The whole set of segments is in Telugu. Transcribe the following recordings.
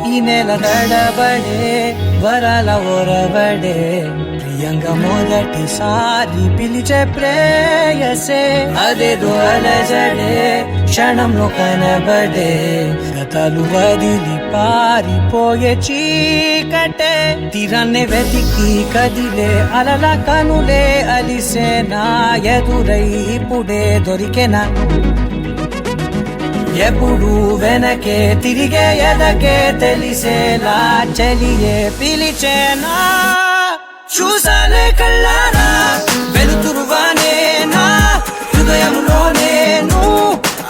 ఈ నెల నడబడే వరాల ఒరబడే ప్రియంగా మొదటిసారి పిలిచే ప్రేయసే అదేదో అలజడే క్షణంలో కనబడే గతాలు వదిలి పారిపోయే చీకటే తీరాన్ని వెతికి కదిలే అలల కనులే అలిసే నా ఎదురై ఇప్పుడే దొరికెనా ఎప్పుడు వెనకే తిరిగే ఎదకే తెలిసేలా చలియే పిలిచేనా చూసాలే కళ్ళారా వెలుతురువానే నా హృదయంలో నేను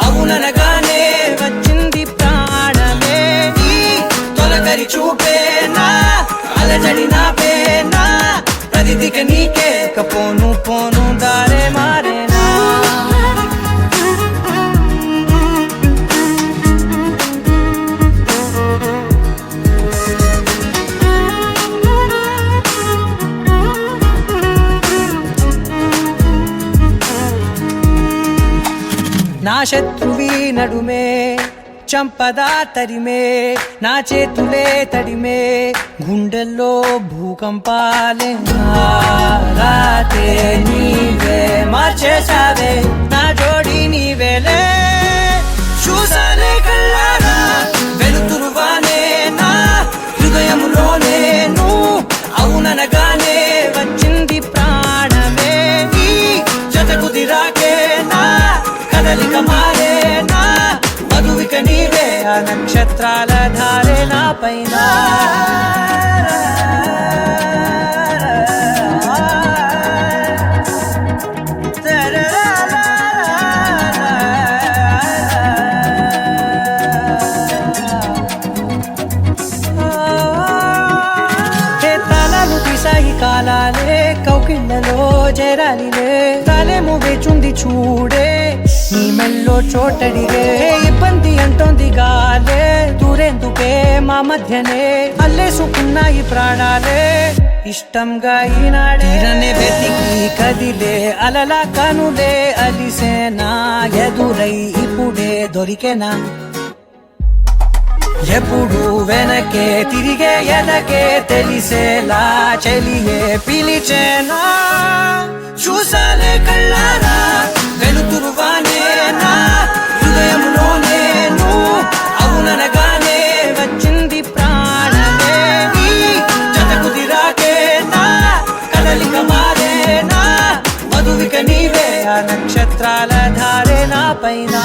అవుననగానే వచ్చింది ప్రాణమే ఈ తొలకరి చూపేనా అలజడి నా పేనా ప్రతిదిక నీకే పోను పోను దారే మారేనా నా శత్రువి నడుమే చంపదా తరిమే నా చేతులే తడిమే గుండెల్లో భూకంపాలే రాతే నీవే మార్చేసావే నా జోడి నీవేలే చూసాలే కళ్ళారా వెలుతురువానే నా హృదయములో నేను అవుననగానే వచ్చింది ప్రాణమే ఈ జతకు దిరాకే నా కదలిక మారేనా మధువిక నీవే ఆ నక్షత్రాల ధారే నా పైన తలలు తీసాయి కాలాలే కౌకిళ్ళలో చేరాలిలే తలేమో వేచుంది చూడే నీ మెల్లో చోటడిగే ఇబ్బంది అంటోంది గాలే దూరేందుకే మా మధ్యనే అల్లేసుకున్నాయి ప్రాణాలే ఇష్టంగా ఈనాడే వెతికి కదిలే అలల కనులే అలిసేనా ఎదురై ఇప్పుడే దొరికెనా ఎప్పుడు వెనకే తిరిగే ఎదకే తెలిసేలా చలియే పిలిచేనా చూసాలే కళ్ళారా వెలుతురువానే నా హృదయంలో నేను అవుననగానే వచ్చింది ప్రాణమే ఈ జతకు దిరాకే నా కదలిక మారేనా మధువిక నీవే ఆ నక్షత్రాల ధారే నా పైన